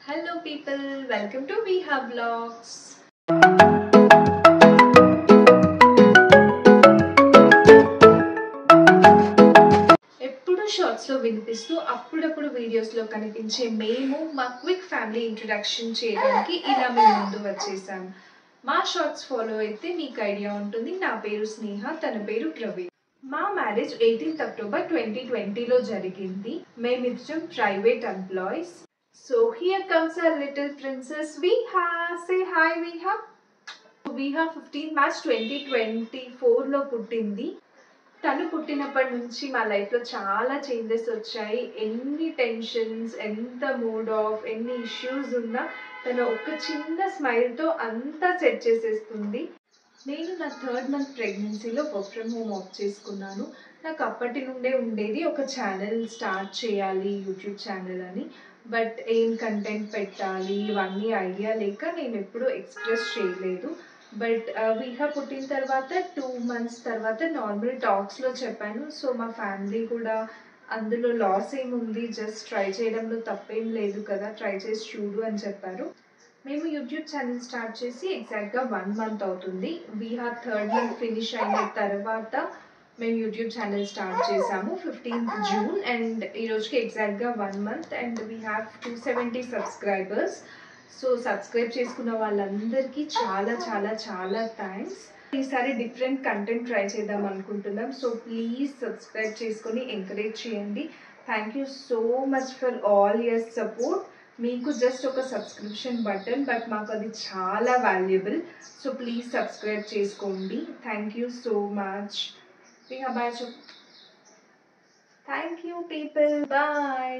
Hello people, welcome to Viha Vlogs. ఎప్పుడు shorts లో వినిపిస్తూ అప్పుడప్పుడు వీడియోస్ లో కనిపించే మేము మా క్విక్ ఫ్యామిలీ ఇంట్రడక్షన్ చేయడానికి ఇలా మీ ముందు వచ్చేసాం. మా షార్ట్స్ ఫాలో అయితే మీకు ఐడియా ఉంటుంది. నా పేరు స్నేహ, తన పేరు ప్రవీణ్. మా మ్యారేజ్ 18th October 2020లో జరిగింది. మేమిద్దరం private employees. So here comes our little princess Viha. Say hi Viha. Viha 15 March 2024లో పుట్టింది. తను పుట్టినప్పటి నుంచి మా లైఫ్లో చాలా చేంజెస్ వచ్చాయి. ఎన్ని టెన్షన్స్, ఎంత మూడ్ ఆఫ్, ఎన్ని ఇష్యూస్ ఉన్నా తను ఒక చిన్న స్మైల్తో అంతా సెట్ చేసేస్తుంది. నేను నా 3rd month ప్రెగ్నెన్సీలో వర్క్ ఫ్రమ్ హోమ్ ఆఫ్ చేసుకున్నాను. నాకు అప్పటి నుండే ఉండేది ఒక ఛానల్ స్టార్ట్ చేయాలి, యూట్యూబ్ ఛానల్ అని. బట్ ఏం కంటెంట్ పెట్టాలి ఇవన్నీ ఐడియా లేక నేను ఎప్పుడూ ఎక్స్ప్రెస్ చేయలేదు. బట్ విహా పుట్టిన తర్వాత 2 months తర్వాత నార్మల్ టాక్స్లో చెప్పాను. సో మా ఫ్యామిలీ కూడా అందులో లాస్ ఏముంది, జస్ట్ ట్రై చేయడంలో తప్పేం లేదు కదా, ట్రై చేసి చూడు అని చెప్పారు. మేము యూట్యూబ్ ఛానల్ స్టార్ట్ చేసి ఎగ్జాక్ట్గా 1 month అవుతుంది. విహా 3rd month ఫినిష్ అయిన తర్వాత మేము యూట్యూబ్ ఛానల్ స్టార్ట్ చేసాము 15th June. అండ్ ఈరోజుకి ఎగ్జాక్ట్గా 1 month and we have 270 subscribers. So subscribe చేసుకున్న వాళ్ళందరికీ చాలా చాలా చాలా థ్యాంక్స్. ఈసారి డిఫరెంట్ కంటెంట్ ట్రై చేద్దాం అనుకుంటున్నాం. సో ప్లీజ్ సబ్స్క్రైబ్ చేసుకొని ఎంకరేజ్ చేయండి. Thank you so much for all your support. మీకు జస్ట్ ఒక సబ్స్క్రిప్షన్ బటన్, బట్ మాకు అది చాలా వాల్యుబుల్. సో ప్లీజ్ సబ్స్క్రైబ్ చేసుకోండి. Thank you so much. Bye. Thank you people, bye.